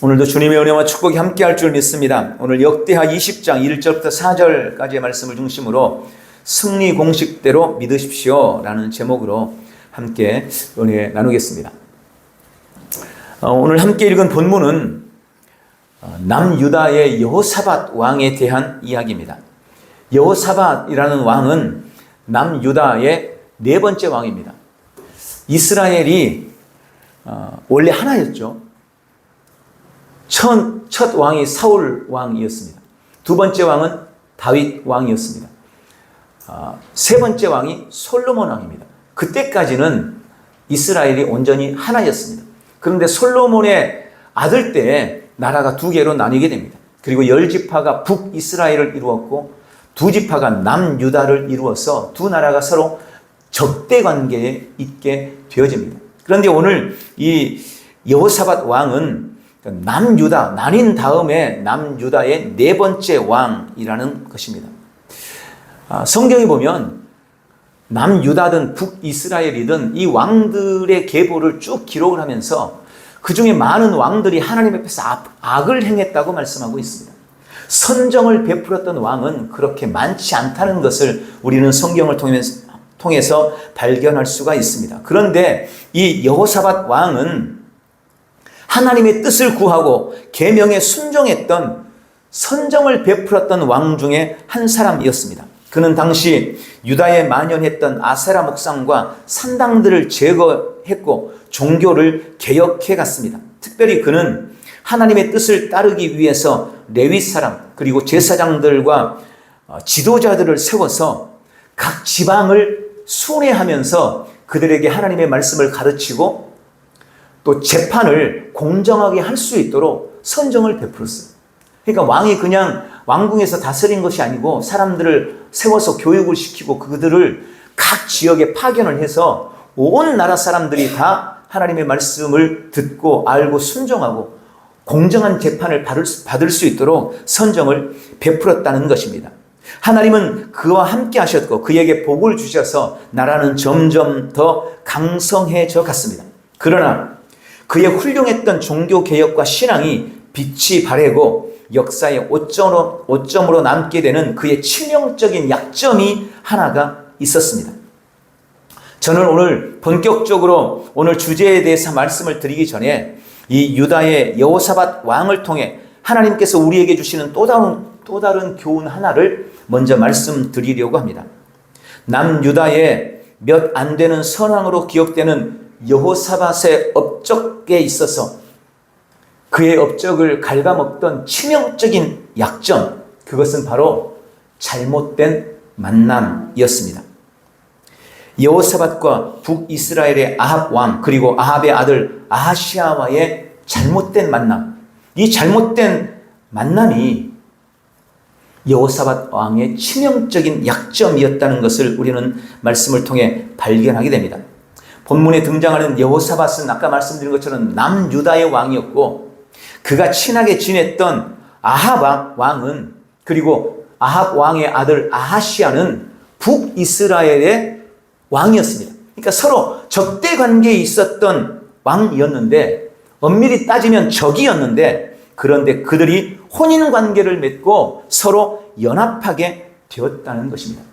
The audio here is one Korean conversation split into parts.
오늘도 주님의 은혜와 축복이 함께할 줄 믿습니다. 오늘 역대하 20장 1절부터 4절까지의 말씀을 중심으로 승리 공식대로 믿으십시오 라는 제목으로 함께 은혜 나누겠습니다. 오늘 함께 읽은 본문은 남유다의 여호사밧 왕에 대한 이야기입니다. 여호사밧이라는 왕은 남유다의 네 번째 왕입니다. 이스라엘이 원래 하나였죠. 첫 왕이 사울 왕이었습니다. 두 번째 왕은 다윗 왕이었습니다. 세 번째 왕이 솔로몬 왕입니다. 그때까지는 이스라엘이 온전히 하나였습니다. 그런데 솔로몬의 아들 때 나라가 두 개로 나뉘게 됩니다. 그리고 10지파가 북이스라엘을 이루었고 두 지파가 남유다를 이루어서 두 나라가 서로 적대 관계에 있게 되어집니다. 그런데 오늘 이 여호사밧 왕은 남유다, 나뉜 다음에 남유다의 네 번째 왕이라는 것입니다. 성경에 보면 남유다든 북이스라엘이든 이 왕들의 계보를 쭉 기록을 하면서 그 중에 많은 왕들이 하나님 앞에서 악을 행했다고 말씀하고 있습니다. 선정을 베풀었던 왕은 그렇게 많지 않다는 것을 우리는 성경을 통해서 발견할 수가 있습니다. 그런데 이 여호사밧 왕은 하나님의 뜻을 구하고 계명에 순종했던 선정을 베풀었던 왕 중에 한 사람이었습니다. 그는 당시 유다에 만연했던 아세라 목상과 산당들을 제거했고 종교를 개혁해 갔습니다. 특별히 그는 하나님의 뜻을 따르기 위해서 레위 사람 그리고 제사장들과 지도자들을 세워서 각 지방을 순회하면서 그들에게 하나님의 말씀을 가르치고 또 재판을 공정하게 할 수 있도록 선정을 베풀었어요. 그러니까 왕이 그냥 왕궁에서 다스린 것이 아니고 사람들을 세워서 교육을 시키고 그들을 각 지역에 파견을 해서 온 나라 사람들이 다 하나님의 말씀을 듣고 알고 순종하고 공정한 재판을 받을 수 있도록 선정을 베풀었다는 것입니다. 하나님은 그와 함께 하셨고 그에게 복을 주셔서 나라는 점점 더 강성해져 갔습니다. 그러나 그의 훌륭했던 종교개혁과 신앙이 빛이 바래고 역사의 오점으로 남게 되는 그의 치명적인 약점이 하나가 있었습니다. 저는 오늘 본격적으로 오늘 주제에 대해서 말씀을 드리기 전에 이 유다의 여호사밧 왕을 통해 하나님께서 우리에게 주시는 또 다른 교훈 하나를 먼저 말씀드리려고 합니다. 남유다의 몇 안 되는 선왕으로 기억되는 여호사밧의 업적에 있어서 그의 업적을 갉아먹던 치명적인 약점, 그것은 바로 잘못된 만남이었습니다. 여호사밧과 북이스라엘의 아합 왕 그리고 아합의 아들 아하시아와의 잘못된 만남, 이 잘못된 만남이 여호사밧 왕의 치명적인 약점이었다는 것을 우리는 말씀을 통해 발견하게 됩니다. 본문에 등장하는 여호사밧은 아까 말씀드린 것처럼 남유다의 왕이었고 그가 친하게 지냈던 아합 왕은 그리고 아합 왕의 아들 아하시아는 북이스라엘의 왕이었습니다. 그러니까 서로 적대 관계에 있었던 왕이었는데 엄밀히 따지면 적이었는데 그런데 그들이 혼인 관계를 맺고 서로 연합하게 되었다는 것입니다.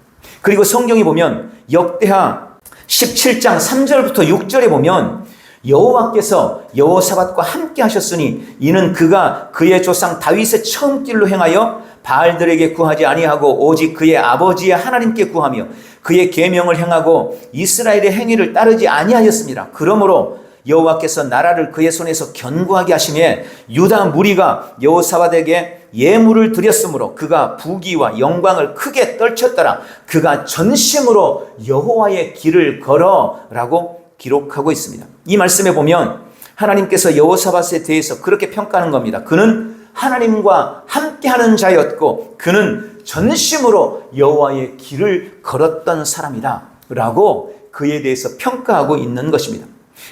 그리고 성경에 보면 역대하 17장 3절부터 6절에 보면 여호와께서 여호사밧과 함께 하셨으니 이는 그가 그의 조상 다윗의 처음 길로 행하여 바알들에게 구하지 아니하고 오직 그의 아버지의 하나님께 구하며 그의 계명을 행하고 이스라엘의 행위를 따르지 아니하였습니다. 그러므로 여호와께서 나라를 그의 손에서 견고하게 하시매 유다 무리가 여호사밧에게 예물을 드렸으므로 그가 부귀와 영광을 크게 떨쳤더라. 그가 전심으로 여호와의 길을 걸어라고 기록하고 있습니다. 이 말씀에 보면 하나님께서 여호사밧에 대해서 그렇게 평가하는 겁니다. 그는 하나님과 함께하는 자였고 그는 전심으로 여호와의 길을 걸었던 사람이다 라고 그에 대해서 평가하고 있는 것입니다.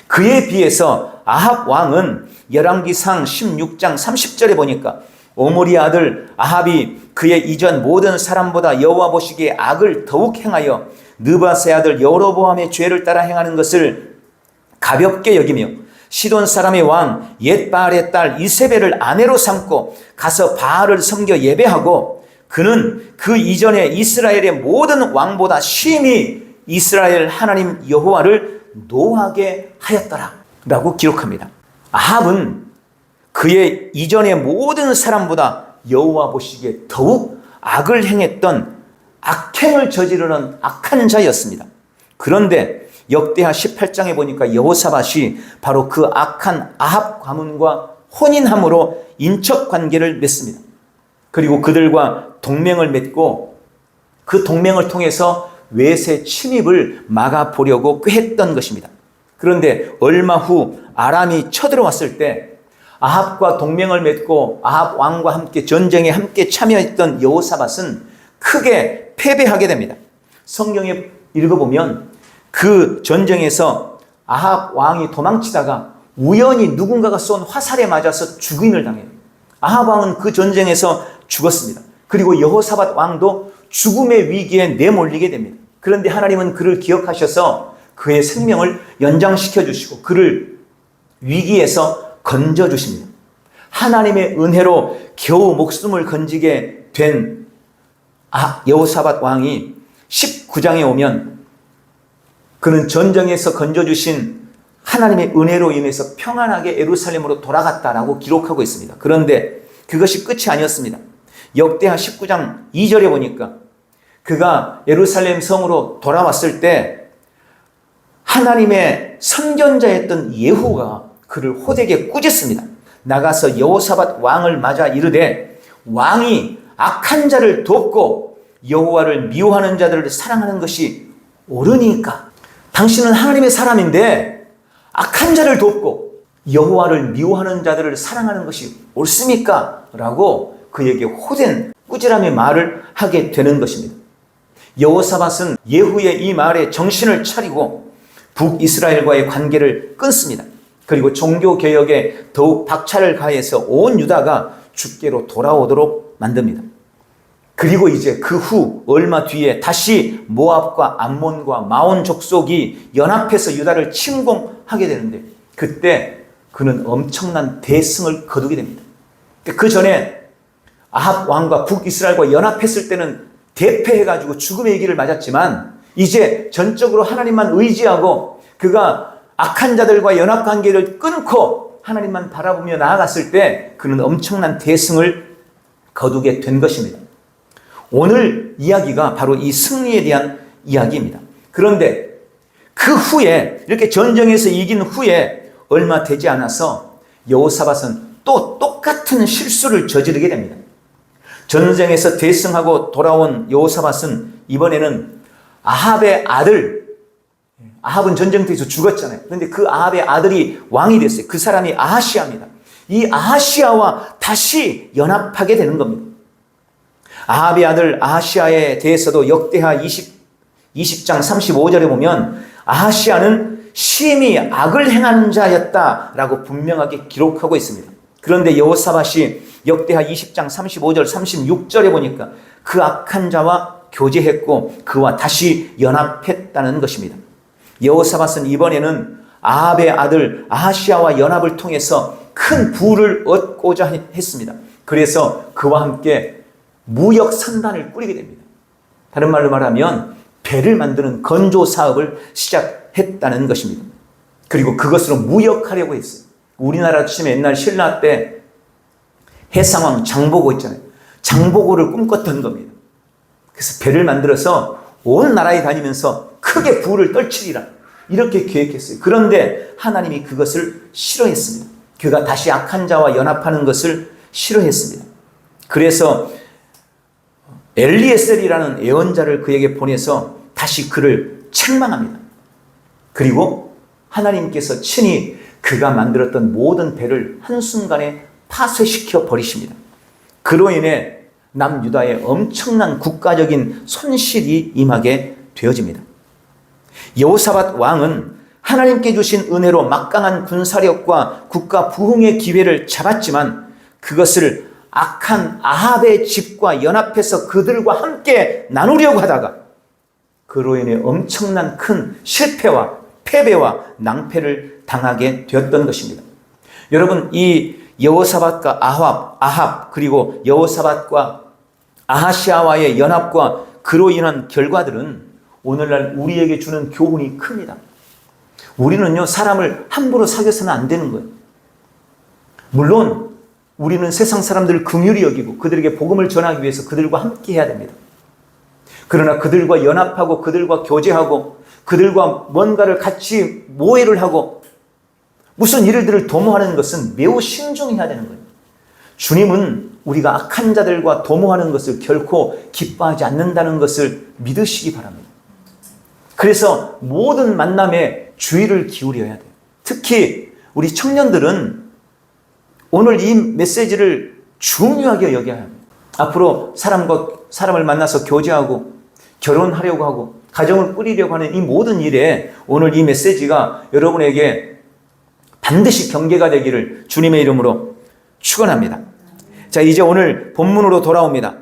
그에 비해서 아합 왕은 열왕기상 16장 30절에 보니까 오므리 아들 아합이 그의 이전 모든 사람보다 여호와 보시기에 악을 더욱 행하여 느밧의 아들 여로보암의 죄를 따라 행하는 것을 가볍게 여기며 시돈 사람의 왕 옛바알의 딸 이세벨을 아내로 삼고 가서 바알을 섬겨 예배하고 그는 그 이전에 이스라엘의 모든 왕보다 심히 이스라엘 하나님 여호와를 노하게 하였더라 라고 기록합니다. 아합은 그의 이전의 모든 사람보다 여호와 보시기에 더욱 악을 행했던 악행을 저지르는 악한 자였습니다. 그런데 역대하 18장에 보니까 여호사밧이 바로 그 악한 아합 가문과 혼인함으로 인척 관계를 맺습니다. 그리고 그들과 동맹을 맺고 그 동맹을 통해서 외세 침입을 막아보려고 꾀했던 것입니다. 그런데 얼마 후 아람이 쳐들어왔을 때 아합과 동맹을 맺고 아합 왕과 함께 전쟁에 함께 참여했던 여호사밧은 크게 패배하게 됩니다. 성경에 읽어보면 그 전쟁에서 아합 왕이 도망치다가 우연히 누군가가 쏜 화살에 맞아서 죽임을 당해요. 아합 왕은 그 전쟁에서 죽었습니다. 그리고 여호사밧 왕도 죽음의 위기에 내몰리게 됩니다. 그런데 하나님은 그를 기억하셔서 그의 생명을 연장시켜 주시고 그를 위기에서 건져 주십니다. 하나님의 은혜로 겨우 목숨을 건지게 된 여호사밧 왕이 19장에 오면 그는 전쟁에서 건져주신 하나님의 은혜로 인해서 평안하게 예루살렘으로 돌아갔다라고 기록하고 있습니다. 그런데 그것이 끝이 아니었습니다. 역대하 19장 2절에 보니까 그가 예루살렘 성으로 돌아왔을 때 하나님의 선견자였던 예후가 그를 호되게 꾸짖습니다. 나가서 여호사밧 왕을 맞아 이르되 왕이 악한 자를 돕고 여호와를 미워하는 자들을 사랑하는 것이 옳으니까 당신은 하나님의 사람인데 악한 자를 돕고 여호와를 미워하는 자들을 사랑하는 것이 옳습니까? 라고 그에게 호된 꾸지람의 말을 하게 되는 것입니다. 여호사밧은 예후의 이 말에 정신을 차리고 북이스라엘과의 관계를 끊습니다. 그리고 종교개혁에 더욱 박차를 가해서 온 유다가 주께로 돌아오도록 만듭니다. 그리고 이제 그 후 얼마 뒤에 다시 모압과 암몬과 마온 족속이 연합해서 유다를 침공하게 되는데 그때 그는 엄청난 대승을 거두게 됩니다. 그 전에 아합 왕과 북이스라엘과 연합했을 때는 대패해가지고 죽음의 길을 맞았지만 이제 전적으로 하나님만 의지하고 그가 악한 자들과 연합관계를 끊고 하나님만 바라보며 나아갔을 때 그는 엄청난 대승을 거두게 된 것입니다. 오늘 이야기가 바로 이 승리에 대한 이야기입니다. 그런데 그 후에 이렇게 전쟁에서 이긴 후에 얼마 되지 않아서 여호사밧은 또 똑같은 실수를 저지르게 됩니다. 전쟁에서 대승하고 돌아온 여호사밧은 이번에는 아합의 아들, 아합은 전쟁터에서 죽었잖아요. 그런데 그 아합의 아들이 왕이 됐어요. 그 사람이 아하시아입니다. 이 아하시아와 다시 연합하게 되는 겁니다. 아합의 아들 아하시아에 대해서도 역대하 20장 35절에 보면 아하시아는 심히 악을 행하는 자였다라고 분명하게 기록하고 있습니다. 그런데 여호사밧이 역대하 20장 35절 36절에 보니까 그 악한 자와 교제했고 그와 다시 연합했다는 것입니다. 여호사밧은 이번에는 아합의 아들 아하시아와 연합을 통해서 큰 부를 얻고자 했습니다. 그래서 그와 함께 무역 산단을 꾸리게 됩니다. 다른 말로 말하면 배를 만드는 건조 사업을 시작했다는 것입니다. 그리고 그것으로 무역하려고 했어요. 우리나라 치면 옛날 신라 때 해상왕 장보고 있잖아요. 장보고를 꿈꿨던 겁니다. 그래서 배를 만들어서 온 나라에 다니면서 크게 부를 떨치리라 이렇게 계획했어요. 그런데 하나님이 그것을 싫어했습니다. 그가 다시 악한 자와 연합하는 것을 싫어했습니다. 그래서 엘리에셀이라는 예언자를 그에게 보내서 다시 그를 책망합니다. 그리고 하나님께서 친히 그가 만들었던 모든 배를 한순간에 파쇄시켜 버리십니다. 그로 인해 남유다에 엄청난 국가적인 손실이 임하게 되어집니다. 여호사밧 왕은 하나님께 주신 은혜로 막강한 군사력과 국가 부흥의 기회를 잡았지만 그것을 악한 아합의 집과 연합해서 그들과 함께 나누려고 하다가 그로 인해 엄청난 큰 실패와 패배와 낭패를 당하게 되었던 것입니다. 여러분, 이 여호사밧과 아합 그리고 여호사밧과 아하시아와의 연합과 그로 인한 결과들은 오늘날 우리에게 주는 교훈이 큽니다. 우리는요, 사람을 함부로 사귀어서는 안 되는 거예요. 물론 우리는 세상 사람들을 긍휼히 여기고 그들에게 복음을 전하기 위해서 그들과 함께 해야 됩니다. 그러나 그들과 연합하고 그들과 교제하고 그들과 뭔가를 같이 모회를 하고 무슨 일들을 도모하는 것은 매우 신중해야 되는 거예요. 주님은 우리가 악한 자들과 도모하는 것을 결코 기뻐하지 않는다는 것을 믿으시기 바랍니다. 그래서 모든 만남에 주의를 기울여야 돼요. 특히 우리 청년들은 오늘 이 메시지를 중요하게 여겨야 합니다. 앞으로 사람을 만나서 교제하고 결혼하려고 하고 가정을 꾸리려고 하는 이 모든 일에 오늘 이 메시지가 여러분에게 반드시 경계가 되기를 주님의 이름으로 축원합니다. 자, 이제 오늘 본문으로 돌아옵니다.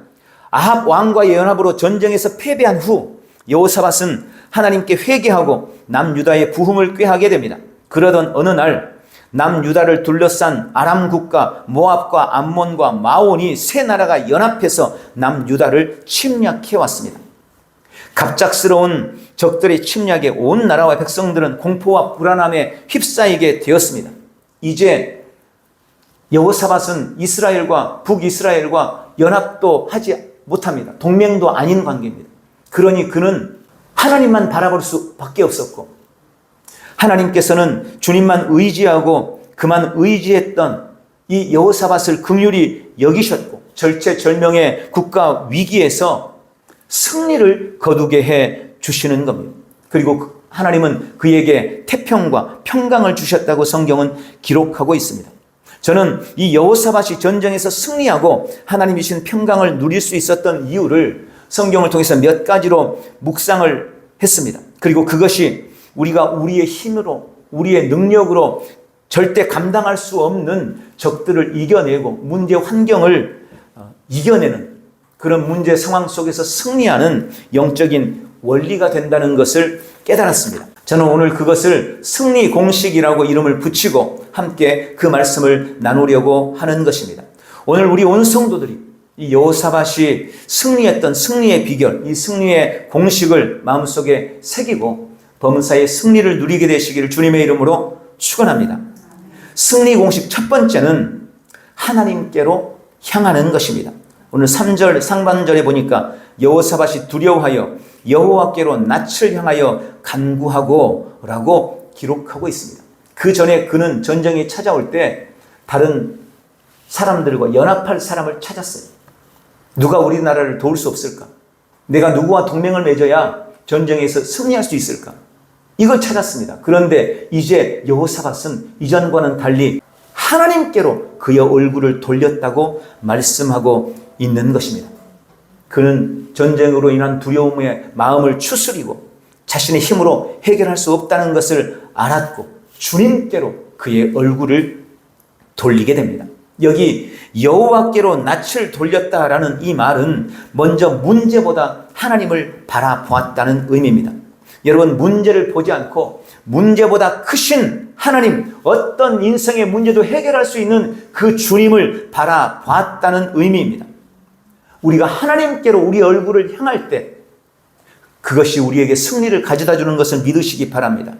아합 왕과의 연합으로 전쟁에서 패배한 후 여호사밧은 하나님께 회개하고 남유다의 부흥을 꾀하게 됩니다. 그러던 어느 날 남유다를 둘러싼 아람 국가 모압과 암몬과 마온이 세 나라가 연합해서 남유다를 침략해 왔습니다. 갑작스러운 적들의 침략에 온 나라와 백성들은 공포와 불안함에 휩싸이게 되었습니다. 이제 여호사밧은 이스라엘과 북이스라엘과 연합도 하지 못합니다. 동맹도 아닌 관계입니다. 그러니 그는 하나님만 바라볼 수밖에 없었고 하나님께서는 주님만 의지하고 그만 의지했던 이 여호사밧을 긍휼히 여기셨고 절체절명의 국가 위기에서 승리를 거두게 해 주시는 겁니다. 그리고 하나님은 그에게 태평과 평강을 주셨다고 성경은 기록하고 있습니다. 저는 이 여호사밧이 전쟁에서 승리하고 하나님이 주신 평강을 누릴 수 있었던 이유를 성경을 통해서 몇 가지로 묵상을 했습니다. 그리고 그것이 우리가 우리의 힘으로 우리의 능력으로 절대 감당할 수 없는 적들을 이겨내고 문제 환경을 이겨내는 그런 문제 상황 속에서 승리하는 영적인 원리가 된다는 것을 깨달았습니다. 저는 오늘 그것을 승리 공식이라고 이름을 붙이고 함께 그 말씀을 나누려고 하는 것입니다. 오늘 우리 온 성도들이 이 여호사밧이 승리했던 승리의 비결, 이 승리의 공식을 마음속에 새기고 범사의 승리를 누리게 되시기를 주님의 이름으로 축원합니다. 승리 공식 첫 번째는 하나님께로 향하는 것입니다. 오늘 3절 상반절에 보니까 여호사밧이 두려워하여 여호와께로 낯을 향하여 간구하고 라고 기록하고 있습니다. 그 전에 그는 전쟁이 찾아올 때 다른 사람들과 연합할 사람을 찾았어요. 누가 우리나라를 도울 수 없을까? 내가 누구와 동맹을 맺어야 전쟁에서 승리할 수 있을까? 이걸 찾았습니다. 그런데 이제 여호사밧은 이전과는 달리 하나님께로 그의 얼굴을 돌렸다고 말씀하고 있는 것입니다. 그는 전쟁으로 인한 두려움의 마음을 추스리고 자신의 힘으로 해결할 수 없다는 것을 알았고 주님께로 그의 얼굴을 돌리게 됩니다. 여기 여호와께로 낯을 돌렸다라는 이 말은 먼저 문제보다 하나님을 바라보았다는 의미입니다. 여러분, 문제를 보지 않고 문제보다 크신 하나님, 어떤 인생의 문제도 해결할 수 있는 그 주님을 바라보았다는 의미입니다. 우리가 하나님께로 우리 얼굴을 향할 때 그것이 우리에게 승리를 가져다 주는 것을 믿으시기 바랍니다.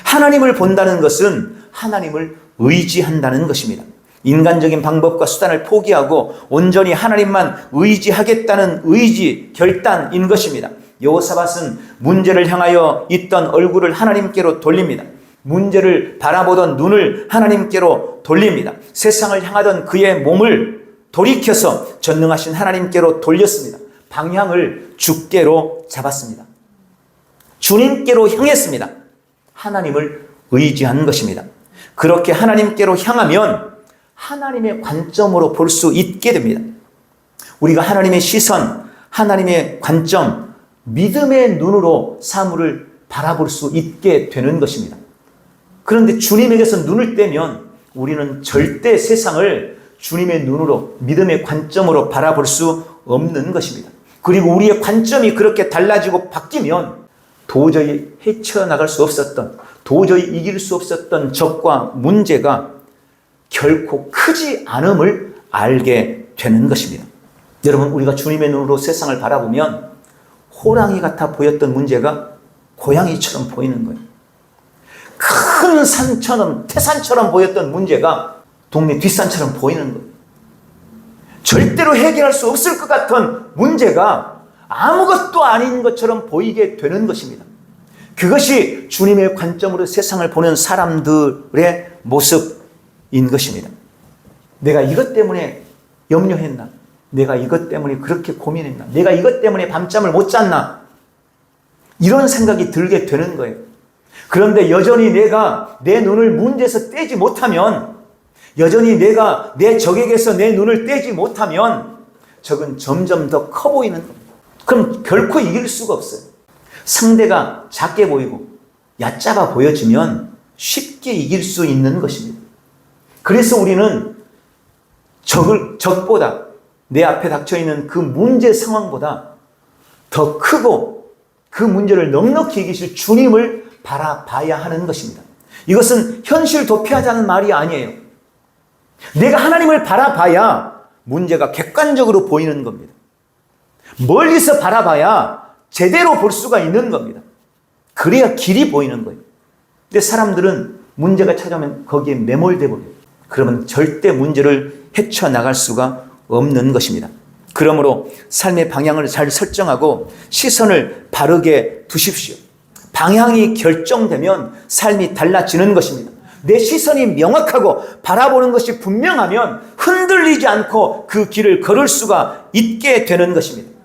하나님을 본다는 것은 하나님을 의지한다는 것입니다. 인간적인 방법과 수단을 포기하고 온전히 하나님만 의지하겠다는 의지, 결단인 것입니다. 여호사밧은 문제를 향하여 있던 얼굴을 하나님께로 돌립니다. 문제를 바라보던 눈을 하나님께로 돌립니다. 세상을 향하던 그의 몸을 돌이켜서 전능하신 하나님께로 돌렸습니다. 방향을 주께로 잡았습니다. 주님께로 향했습니다. 하나님을 의지한 것입니다. 그렇게 하나님께로 향하면 하나님의 관점으로 볼 수 있게 됩니다. 우리가 하나님의 시선, 하나님의 관점, 믿음의 눈으로 사물을 바라볼 수 있게 되는 것입니다. 그런데 주님에게서 눈을 떼면 우리는 절대 세상을 주님의 눈으로, 믿음의 관점으로 바라볼 수 없는 것입니다. 그리고 우리의 관점이 그렇게 달라지고 바뀌면 도저히 헤쳐나갈 수 없었던, 도저히 이길 수 없었던 적과 문제가 결코 크지 않음을 알게 되는 것입니다. 여러분, 우리가 주님의 눈으로 세상을 바라보면 호랑이 같아 보였던 문제가 고양이처럼 보이는 거예요. 큰 산처럼, 태산처럼 보였던 문제가 동네 뒷산처럼 보이는 거예요. 절대로 해결할 수 없을 것 같은 문제가 아무것도 아닌 것처럼 보이게 되는 것입니다. 그것이 주님의 관점으로 세상을 보는 사람들의 모습인 것입니다. 내가 이것 때문에 염려했나? 내가 이것 때문에 그렇게 고민했나? 내가 이것 때문에 밤잠을 못 잤나? 이런 생각이 들게 되는 거예요. 그런데 여전히 내가 내 눈을 문제에서 떼지 못하면, 여전히 내가 내 적에게서 내 눈을 떼지 못하면 적은 점점 더 커 보이는 겁니다. 그럼 결코 이길 수가 없어요. 상대가 작게 보이고 얕잡아 보여지면 쉽게 이길 수 있는 것입니다. 그래서 우리는 적보다, 내 앞에 닥쳐있는 그 문제 상황보다 더 크고 그 문제를 넉넉히 이기실 주님을 바라봐야 하는 것입니다. 이것은 현실 도피하자는 말이 아니에요. 내가 하나님을 바라봐야 문제가 객관적으로 보이는 겁니다. 멀리서 바라봐야 제대로 볼 수가 있는 겁니다. 그래야 길이 보이는 거예요. 근데 사람들은 문제가 찾아오면 거기에 매몰돼 버려요. 그러면 절대 문제를 헤쳐나갈 수가 없는 것입니다. 그러므로 삶의 방향을 잘 설정하고 시선을 바르게 두십시오. 방향이 결정되면 삶이 달라지는 것입니다. 내 시선이 명확하고 바라보는 것이 분명하면 흔들리지 않고 그 길을 걸을 수가 있게 되는 것입니다.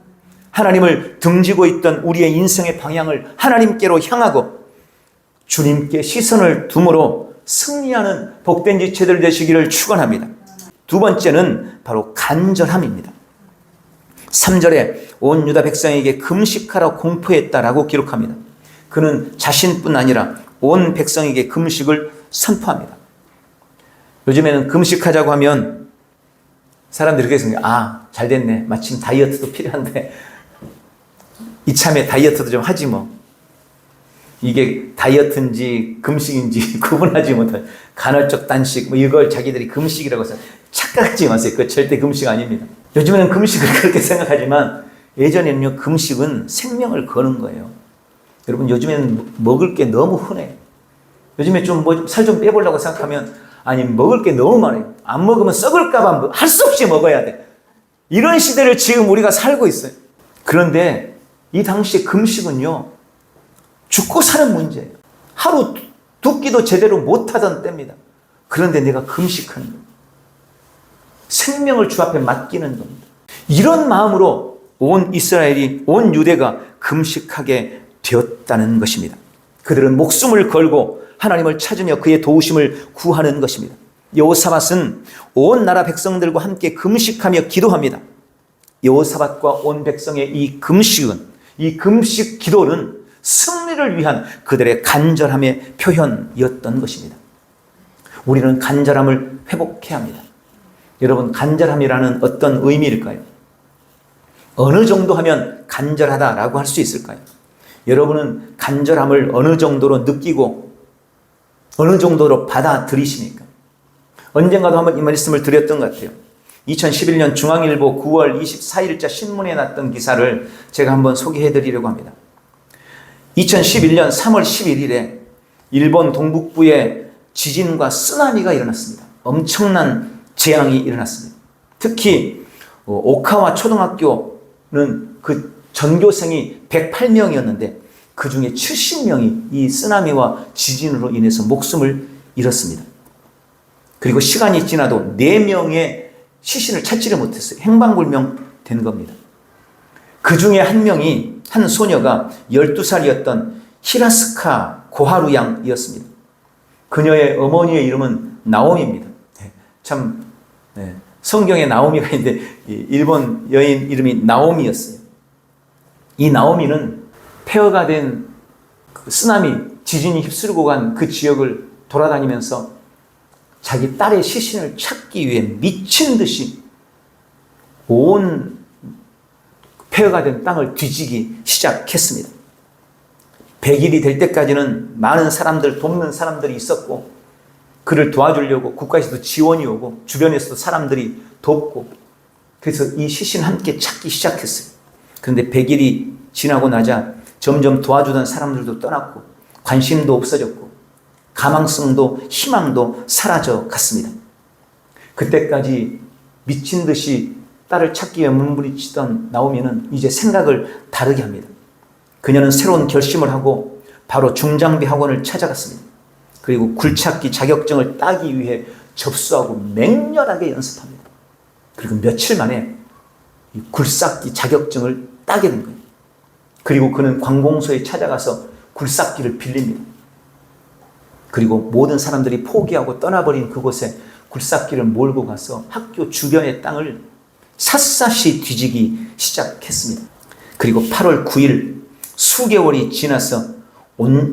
하나님을 등지고 있던 우리의 인생의 방향을 하나님께로 향하고 주님께 시선을 둠으로 승리하는 복된 지체들 되시기를 축원합니다. 두 번째는 바로 간절함입니다. 3절에 온 유다 백성에게 금식하라 공포했다라고 기록합니다. 그는 자신뿐 아니라 온 백성에게 금식을 선포합니다. 요즘에는 금식하자고 하면 사람들이 그렇게 생각해요. 잘 됐네. 마침 다이어트도 필요한데 이참에 다이어트도 좀 하지 뭐. 이게 다이어트인지 금식인지 구분하지 못한 간헐적 단식, 뭐 이걸 자기들이 금식이라고 해서 착각하지 마세요. 그거 절대 금식 아닙니다. 요즘에는 금식을 그렇게 생각하지만 예전에는요, 금식은 생명을 거는 거예요. 여러분, 요즘에는 먹을 게 너무 흔해요. 요즘에 좀 살 좀 빼보려고 생각하면 아니 먹을 게 너무 많아요. 안 먹으면 썩을까봐 할 수 없이 먹어야 돼. 이런 시대를 지금 우리가 살고 있어요. 그런데 이 당시에 금식은요, 죽고 사는 문제예요. 하루 두 끼도 제대로 못하던 때입니다. 그런데 내가 금식하는 거예요. 생명을 주 앞에 맡기는 겁니다. 이런 마음으로 온 이스라엘이, 온 유대가 금식하게 되었다는 것입니다. 그들은 목숨을 걸고 하나님을 찾으며 그의 도우심을 구하는 것입니다. 여호사밧은 온 나라 백성들과 함께 금식하며 기도합니다. 여호사밧과 온 백성의 이 금식은, 이 금식 기도는 승리를 위한 그들의 간절함의 표현이었던 것입니다. 우리는 간절함을 회복해야 합니다. 여러분, 간절함이라는 어떤 의미일까요? 어느 정도 하면 간절하다라고 할 수 있을까요? 여러분은 간절함을 어느 정도로 느끼고 어느 정도로 받아들이십니까? 언젠가도 한번 이 말씀을 드렸던 것 같아요. 2011년 중앙일보 9월 24일자 신문에 났던 기사를 제가 한번 소개해 드리려고 합니다. 2011년 3월 11일에 일본 동북부에 지진과 쓰나미가 일어났습니다. 엄청난 재앙이 일어났습니다. 특히 오카와 초등학교는 그 전교생이 108명이었는데 그 중에 70명이 이 쓰나미와 지진으로 인해서 목숨을 잃었습니다. 그리고 시간이 지나도 4명의 시신을 찾지를 못했어요. 행방불명 된 겁니다. 그 중에 한 소녀가 12살이었던 히라스카 고하루 양이었습니다. 그녀의 어머니의 이름은 나오미입니다. 참, 성경에 나오미가 있는데 일본 여인 이름이 나오미였어요. 이 나오미는 폐허가 된 그 쓰나미, 지진이 휩쓸고 간 그 지역을 돌아다니면서 자기 딸의 시신을 찾기 위해 미친 듯이 온 폐허가 된 땅을 뒤지기 시작했습니다. 100일이 될 때까지는 많은 사람들, 돕는 사람들이 있었고, 그를 도와주려고 국가에서도 지원이 오고, 주변에서도 사람들이 돕고, 그래서 이 시신 함께 찾기 시작했어요. 그런데 100일이 지나고 나자 점점 도와주던 사람들도 떠났고, 관심도 없어졌고, 가망성도 희망도 사라져 갔습니다. 그때까지 미친 듯이 딸을 찾기 위해 몸부림치던 나오미는 이제 생각을 다르게 합니다. 그녀는 새로운 결심을 하고 바로 중장비 학원을 찾아갔습니다. 그리고 굴찾기 자격증을 따기 위해 접수하고 맹렬하게 연습합니다. 그리고 며칠 만에 이 굴삭기 자격증을 따게 된 거예요. 그리고 그는 관공서에 찾아가서 굴삭기를 빌립니다. 그리고 모든 사람들이 포기하고 떠나버린 그곳에 굴삭기를 몰고 가서 학교 주변의 땅을 샅샅이 뒤지기 시작했습니다. 그리고 8월 9일 수개월이 지나서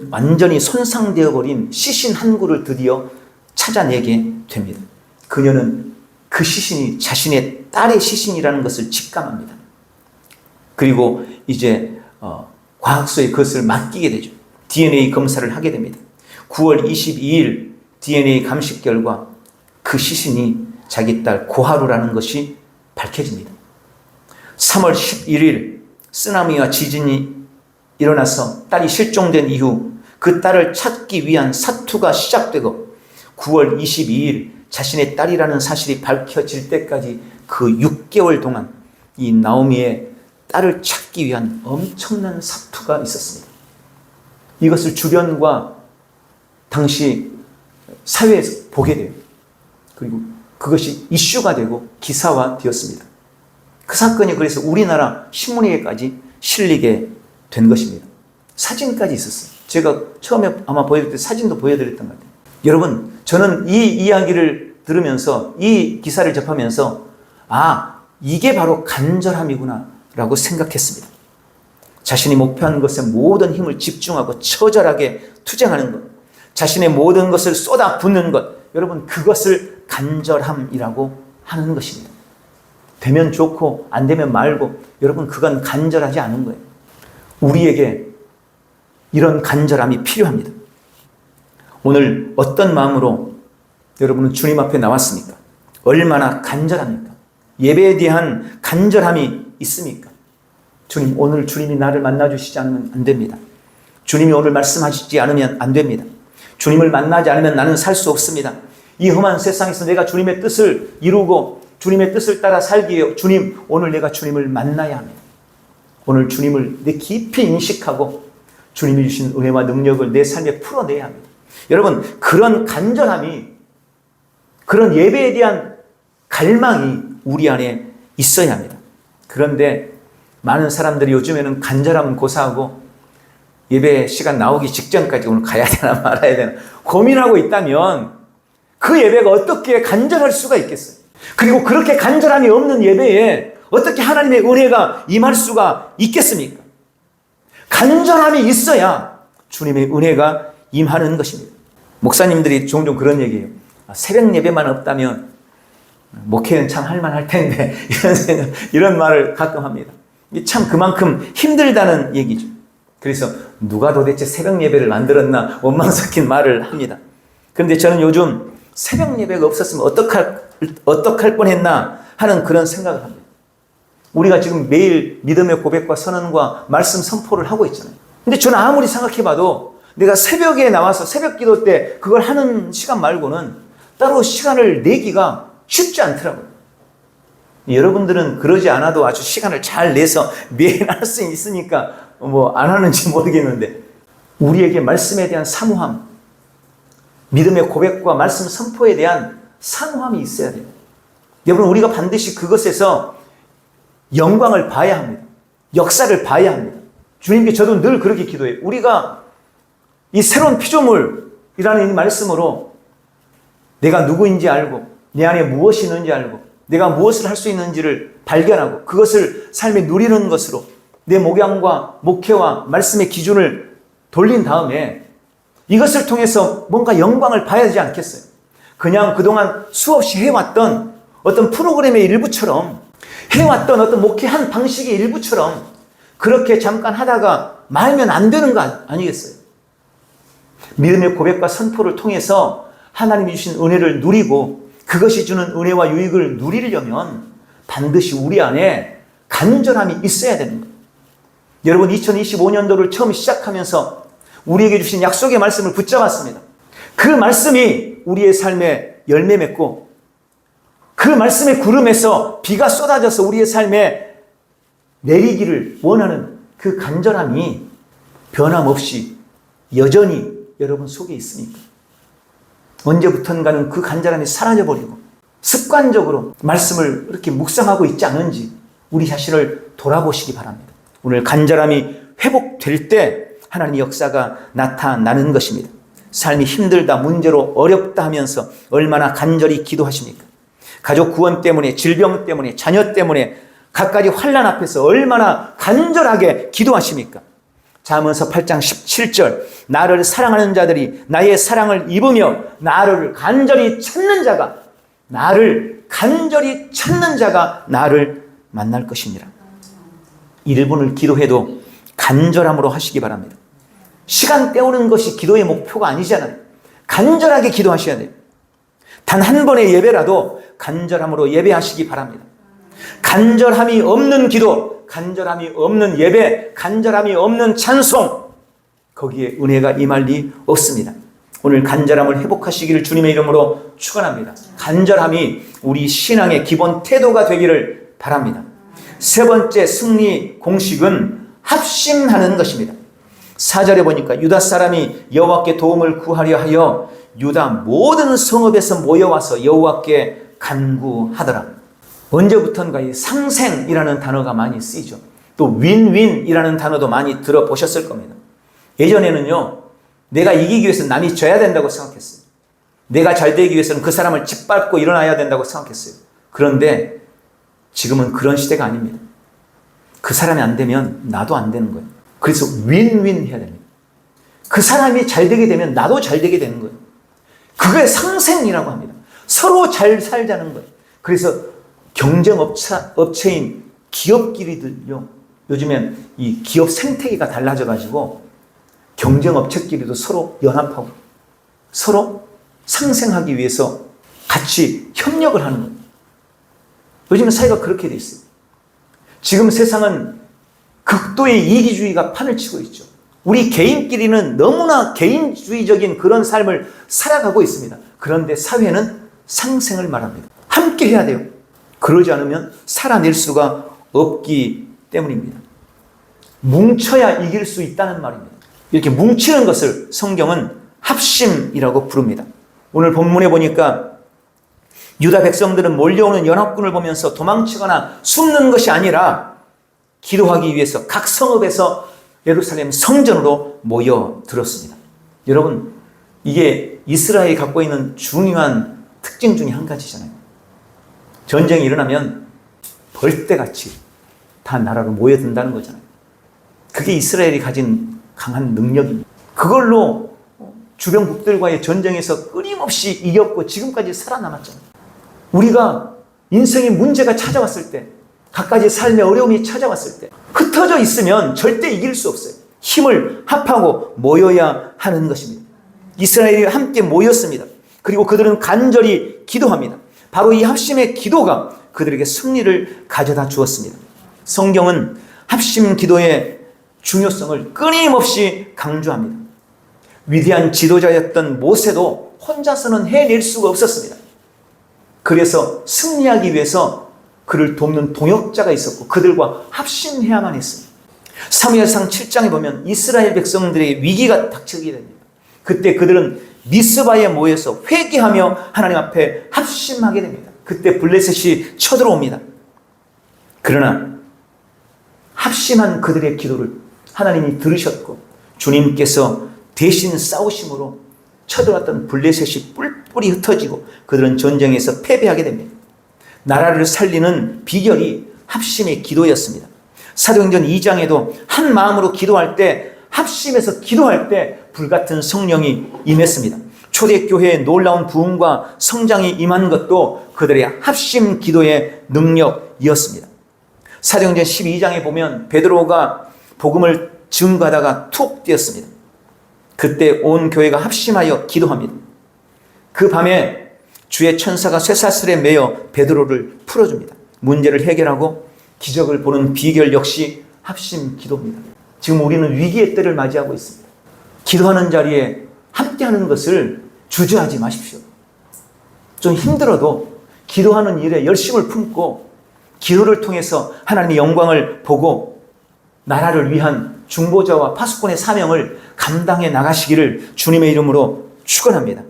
완전히 손상되어 버린 시신 한 구를 드디어 찾아내게 됩니다. 그녀는 그 시신이 자신의 딸의 시신이라는 것을 직감합니다. 그리고 이제 과학소에 그것을 맡기게 되죠. DNA 검사를 하게 됩니다. 9월 22일 DNA 감식 결과 그 시신이 자기 딸 고하루라는 것이 밝혀집니다. 3월 11일 쓰나미와 지진이 일어나서 딸이 실종된 이후 그 딸을 찾기 위한 사투가 시작되고 9월 22일 자신의 딸이라는 사실이 밝혀질 때까지 그 6개월 동안 이 나오미의 딸을 찾기 위한 엄청난 사투가 있었습니다. 이것을 주변과 당시 사회에서 보게 돼요. 그리고 그것이 이슈가 되고 기사화되었습니다. 그 사건이 그래서 우리나라 신문에까지 실리게 된 것입니다. 사진까지 있었어요. 제가 처음에 아마 보여드릴 때 사진도 보여드렸던 것 같아요. 여러분, 저는 이 이야기를 들으면서 이 기사를 접하면서 이게 바로 간절함이구나 라고 생각했습니다. 자신이 목표한 것에 모든 힘을 집중하고 처절하게 투쟁하는 것, 자신의 모든 것을 쏟아붓는 것, 여러분 그것을 간절함이라고 하는 것입니다. 되면 좋고 안 되면 말고, 여러분 그건 간절하지 않은 거예요. 우리에게 이런 간절함이 필요합니다. 오늘 어떤 마음으로 여러분은 주님 앞에 나왔습니까? 얼마나 간절합니까? 예배에 대한 간절함이 있습니까? 주님, 오늘 주님이 나를 만나주시지 않으면 안 됩니다. 주님이 오늘 말씀하시지 않으면 안 됩니다. 주님을 만나지 않으면 나는 살 수 없습니다. 이 험한 세상에서 내가 주님의 뜻을 이루고 주님의 뜻을 따라 살기 위해 주님, 오늘 내가 주님을 만나야 합니다. 오늘 주님을 내 깊이 인식하고 주님이 주신 은혜와 능력을 내 삶에 풀어내야 합니다. 여러분, 그런 간절함이, 그런 예배에 대한 갈망이 우리 안에 있어야 합니다. 그런데 많은 사람들이 요즘에는 간절함은 고사하고 예배 시간 나오기 직전까지 오늘 가야 되나 말아야 되나 고민하고 있다면 그 예배가 어떻게 간절할 수가 있겠어요? 그리고 그렇게 간절함이 없는 예배에 어떻게 하나님의 은혜가 임할 수가 있겠습니까? 간절함이 있어야 주님의 은혜가 임하는 것입니다. 목사님들이 종종 그런 얘기해요. 새벽 예배만 없다면 목회는 참 할만할 텐데 이런 말을 가끔 합니다. 참 그만큼 힘들다는 얘기죠. 그래서 누가 도대체 새벽 예배를 만들었나 원망 섞인 말을 합니다. 그런데 저는 요즘 새벽 예배가 없었으면 어떡할 뻔했나 하는 그런 생각을 합니다. 우리가 지금 매일 믿음의 고백과 선언과 말씀 선포를 하고 있잖아요. 근데 저는 아무리 생각해봐도 내가 새벽에 나와서 새벽 기도 때 그걸 하는 시간 말고는 따로 시간을 내기가 쉽지 않더라고요. 여러분들은 그러지 않아도 아주 시간을 잘 내서 매일 할 수 있으니까 안 하는지 모르겠는데, 우리에게 말씀에 대한 사모함, 믿음의 고백과 말씀 선포에 대한 사모함이 있어야 돼요. 여러분, 우리가 반드시 그것에서 영광을 봐야 합니다. 역사를 봐야 합니다. 주님께 저도 늘 그렇게 기도해요. 우리가 이 새로운 피조물이라는 이 말씀으로 내가 누구인지 알고 내 안에 무엇이 있는지 알고 내가 무엇을 할 수 있는지를 발견하고 그것을 삶에 누리는 것으로 내 목양과 목회와 말씀의 기준을 돌린 다음에 이것을 통해서 뭔가 영광을 봐야 되지 않겠어요? 그냥 그동안 수없이 해왔던 어떤 프로그램의 일부처럼, 해왔던 어떤 목회한 방식의 일부처럼 그렇게 잠깐 하다가 말면 안 되는 거 아니겠어요? 믿음의 고백과 선포를 통해서 하나님이 주신 은혜를 누리고 그것이 주는 은혜와 유익을 누리려면 반드시 우리 안에 간절함이 있어야 되는 거예요. 여러분 2025년도를 처음 시작하면서 우리에게 주신 약속의 말씀을 붙잡았습니다. 그 말씀이 우리의 삶에 열매 맺고 그 말씀의 구름에서 비가 쏟아져서 우리의 삶에 내리기를 원하는 그 간절함이 변함없이 여전히 여러분 속에 있습니까? 언제부턴가는 그 간절함이 사라져버리고 습관적으로 말씀을 이렇게 묵상하고 있지 않은지 우리 자신을 돌아보시기 바랍니다. 오늘 간절함이 회복될 때 하나님의 역사가 나타나는 것입니다. 삶이 힘들다, 문제로 어렵다 하면서 얼마나 간절히 기도하십니까? 가족 구원 때문에, 질병 때문에, 자녀 때문에 갖가지 환난 앞에서 얼마나 간절하게 기도하십니까? 잠언서 8장 17절 나를 사랑하는 자들이 나의 사랑을 입으며 나를 간절히 찾는 자가 나를 만날 것이니라. 1분을 기도해도 간절함으로 하시기 바랍니다. 시간 때우는 것이 기도의 목표가 아니잖아요. 간절하게 기도하셔야 돼요. 단 한 번의 예배라도 간절함으로 예배하시기 바랍니다. 간절함이 없는 기도, 간절함이 없는 예배, 간절함이 없는 찬송, 거기에 은혜가 임할 리 없습니다. 오늘 간절함을 회복하시기를 주님의 이름으로 축원합니다. 간절함이 우리 신앙의 기본 태도가 되기를 바랍니다. 세 번째 승리 공식은 합심하는 것입니다. 4절에 보니까 유다 사람이 여호와께 도움을 구하려 하여 유다 모든 성읍에서 모여와서 여호와께 간구하더라. 언제부턴가 이 상생이라는 단어가 많이 쓰이죠. 또 윈윈이라는 단어도 많이 들어보셨을 겁니다. 예전에는요, 내가 이기기 위해서 남이 져야 된다고 생각했어요. 내가 잘 되기 위해서는 그 사람을 짓밟고 일어나야 된다고 생각했어요. 그런데 지금은 그런 시대가 아닙니다. 그 사람이 안 되면 나도 안 되는 거예요. 그래서 윈윈 해야 됩니다. 그 사람이 잘 되게 되면 나도 잘 되게 되는 거예요. 그게 상생이라고 합니다. 서로 잘 살자는 거예요. 그래서 경쟁업체인 기업끼리들요, 요즘엔 이 기업 생태계가 달라져가지고 경쟁업체끼리도 서로 연합하고 서로 상생하기 위해서 같이 협력을 하는 거예요. 요즘은 사회가 그렇게 돼 있어요. 지금 세상은 극도의 이기주의가 판을 치고 있죠. 우리 개인끼리는 너무나 개인주의적인 그런 삶을 살아가고 있습니다. 그런데 사회는 상생을 말합니다. 함께 해야 돼요. 그러지 않으면 살아낼 수가 없기 때문입니다. 뭉쳐야 이길 수 있다는 말입니다. 이렇게 뭉치는 것을 성경은 합심이라고 부릅니다. 오늘 본문에 보니까 유다 백성들은 몰려오는 연합군을 보면서 도망치거나 숨는 것이 아니라 기도하기 위해서 각 성읍에서 예루살렘 성전으로 모여들었습니다. 여러분, 이게 이스라엘이 갖고 있는 중요한 특징 중에 한 가지잖아요. 전쟁이 일어나면 벌떼같이 다 나라로 모여든다는 거잖아요. 그게 이스라엘이 가진 강한 능력입니다. 그걸로 주변국들과의 전쟁에서 끊임없이 이겼고 지금까지 살아남았잖아요. 우리가 인생의 문제가 찾아왔을 때, 갖가지 삶의 어려움이 찾아왔을 때 흩어져 있으면 절대 이길 수 없어요. 힘을 합하고 모여야 하는 것입니다. 이스라엘이 함께 모였습니다. 그리고 그들은 간절히 기도합니다. 바로 이 합심의 기도가 그들에게 승리를 가져다 주었습니다. 성경은 합심 기도의 중요성을 끊임없이 강조합니다. 위대한 지도자였던 모세도 혼자서는 해낼 수가 없었습니다. 그래서 승리하기 위해서 그를 돕는 동역자가 있었고 그들과 합심해야만 했습니다. 사무엘상 7장에 보면 이스라엘 백성들의 위기가 닥치게 됩니다. 그때 그들은 미스바에 모여서 회개하며 하나님 앞에 합심하게 됩니다. 그때 블레셋이 쳐들어옵니다. 그러나 합심한 그들의 기도를 하나님이 들으셨고 주님께서 대신 싸우심으로 쳐들어왔던 블레셋이 뿔뿔이 흩어지고 그들은 전쟁에서 패배하게 됩니다. 나라를 살리는 비결이 합심의 기도였습니다. 사도행전 2장에도 한 마음으로 기도할 때, 합심해서 기도할 때 불같은 성령이 임했습니다. 초대교회의 놀라운 부흥과 성장이 임한 것도 그들의 합심 기도의 능력이었습니다. 사도행전 12장에 보면 베드로가 복음을 증거하다가 툭 뛰었습니다. 그때 온 교회가 합심하여 기도합니다. 그 밤에 주의 천사가 쇠사슬에 매여 베드로를 풀어줍니다. 문제를 해결하고 기적을 보는 비결 역시 합심 기도입니다. 지금 우리는 위기의 때를 맞이하고 있습니다. 기도하는 자리에 함께하는 것을 주저하지 마십시오. 좀 힘들어도 기도하는 일에 열심을 품고 기도를 통해서 하나님의 영광을 보고 나라를 위한 중보자와 파수꾼의 사명을 감당해 나가시기를 주님의 이름으로 축원합니다.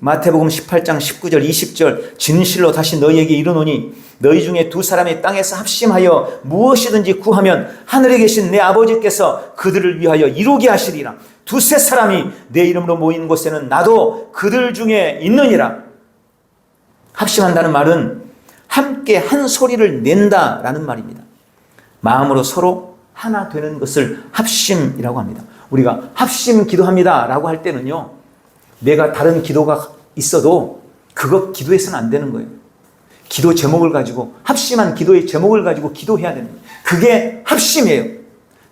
마태복음 18장 19절 20절 진실로 다시 너희에게 이르노니 너희 중에 두 사람이 땅에서 합심하여 무엇이든지 구하면 하늘에 계신 내 아버지께서 그들을 위하여 이루게 하시리라. 두세 사람이 내 이름으로 모인 곳에는 나도 그들 중에 있느니라. 합심한다는 말은 함께 한 소리를 낸다라는 말입니다. 마음으로 서로 하나 되는 것을 합심이라고 합니다. 우리가 합심 기도합니다 라고 할 때는요, 내가 다른 기도가 있어도 그거 기도해서는 안 되는 거예요. 기도 제목을 가지고, 합심한 기도의 제목을 가지고 기도해야 되는 거예요. 그게 합심이에요.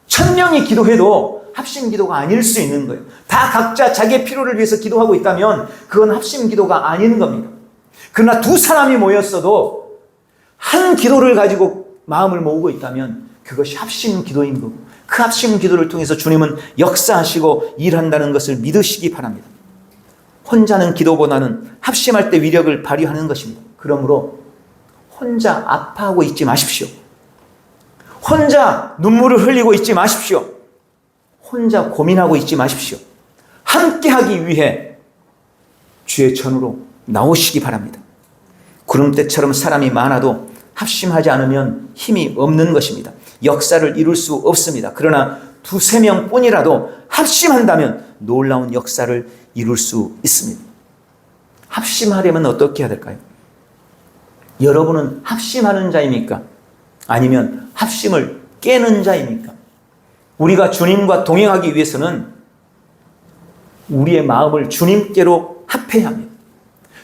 1000명이 기도해도 합심 기도가 아닐 수 있는 거예요. 다 각자 자기의 필요를 위해서 기도하고 있다면 그건 합심 기도가 아닌 겁니다. 그러나 두 사람이 모였어도 한 기도를 가지고 마음을 모으고 있다면 그것이 합심 기도인 거고, 그 합심 기도를 통해서 주님은 역사하시고 일한다는 것을 믿으시기 바랍니다. 혼자는 기도보다는 합심할 때 위력을 발휘하는 것입니다. 그러므로 혼자 아파하고 있지 마십시오. 혼자 눈물을 흘리고 있지 마십시오. 혼자 고민하고 있지 마십시오. 함께하기 위해 주의 전으로 나오시기 바랍니다. 구름대처럼 사람이 많아도 합심하지 않으면 힘이 없는 것입니다. 역사를 이룰 수 없습니다. 그러나 두세 명 뿐이라도 합심한다면 놀라운 역사를 이룰 수 있습니다. 합심하려면 어떻게 해야 될까요? 여러분은 합심하는 자입니까? 아니면 합심을 깨는 자입니까? 우리가 주님과 동행하기 위해서는 우리의 마음을 주님께로 합해야 합니다.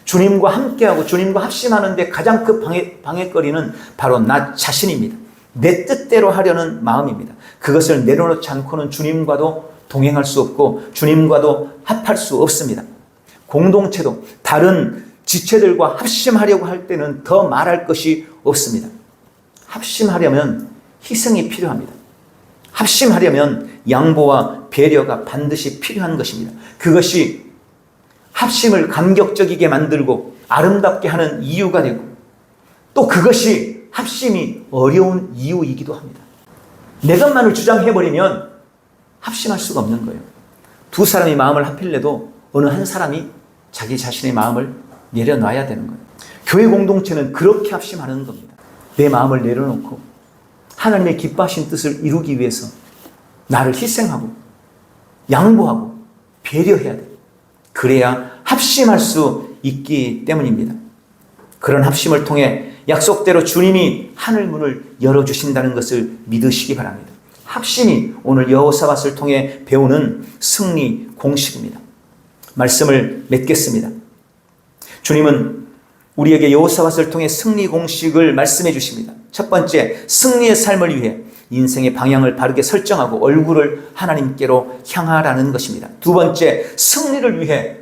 주님과 함께하고 주님과 합심하는 데 가장 큰 방해거리는 바로 나 자신입니다. 내 뜻대로 하려는 마음입니다. 그것을 내려놓지 않고는 주님과도 동행할 수 없고 주님과도 합할 수 없습니다. 공동체도 다른 지체들과 합심하려고 할 때는 더 말할 것이 없습니다. 합심하려면 희생이 필요합니다. 합심하려면 양보와 배려가 반드시 필요한 것입니다. 그것이 합심을 감격적이게 만들고 아름답게 하는 이유가 되고, 또 그것이 합심이 어려운 이유이기도 합니다. 내 것만을 주장해버리면 합심할 수가 없는 거예요. 두 사람이 마음을 합힐래도 어느 한 사람이 자기 자신의 마음을 내려놔야 되는 거예요. 교회 공동체는 그렇게 합심하는 겁니다. 내 마음을 내려놓고 하나님의 기뻐하신 뜻을 이루기 위해서 나를 희생하고 양보하고 배려해야 돼요. 그래야 합심할 수 있기 때문입니다. 그런 합심을 통해 약속대로 주님이 하늘 문을 열어주신다는 것을 믿으시기 바랍니다. 합심이 오늘 여호사밧을 통해 배우는 승리 공식입니다. 말씀을 맺겠습니다. 주님은 우리에게 여호사밧을 통해 승리 공식을 말씀해 주십니다. 첫 번째, 승리의 삶을 위해 인생의 방향을 바르게 설정하고 얼굴을 하나님께로 향하라는 것입니다. 두 번째, 승리를 위해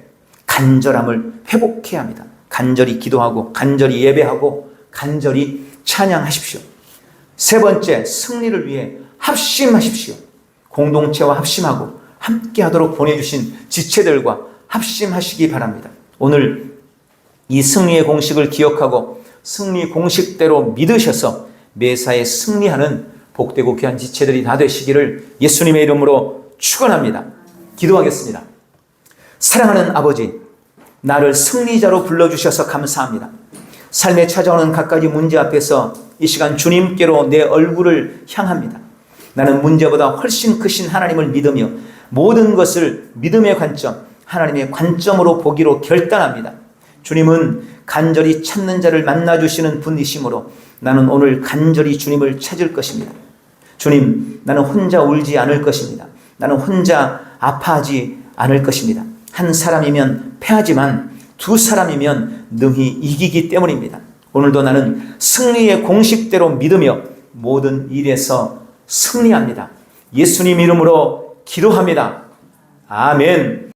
간절함을 회복해야 합니다. 간절히 기도하고 간절히 예배하고 간절히 찬양하십시오. 세 번째, 승리를 위해 합심하십시오. 공동체와 합심하고 함께하도록 보내주신 지체들과 합심하시기 바랍니다. 오늘 이 승리의 공식을 기억하고 승리 공식대로 믿으셔서 매사에 승리하는 복되고 귀한 지체들이 다 되시기를 예수님의 이름으로 축원합니다. 기도하겠습니다. 사랑하는 아버지, 나를 승리자로 불러주셔서 감사합니다. 삶에 찾아오는 갖가지 문제 앞에서 이 시간 주님께로 내 얼굴을 향합니다. 나는 문제보다 훨씬 크신 하나님을 믿으며 모든 것을 믿음의 관점, 하나님의 관점으로 보기로 결단합니다. 주님은 간절히 찾는 자를 만나주시는 분이시므로 나는 오늘 간절히 주님을 찾을 것입니다. 주님, 나는 혼자 울지 않을 것입니다. 나는 혼자 아파하지 않을 것입니다. 한 사람이면 패하지만 두 사람이면 능히 이기기 때문입니다. 오늘도 나는 승리의 공식대로 믿으며 모든 일에서 승리합니다. 예수님 이름으로 기도합니다. 아멘.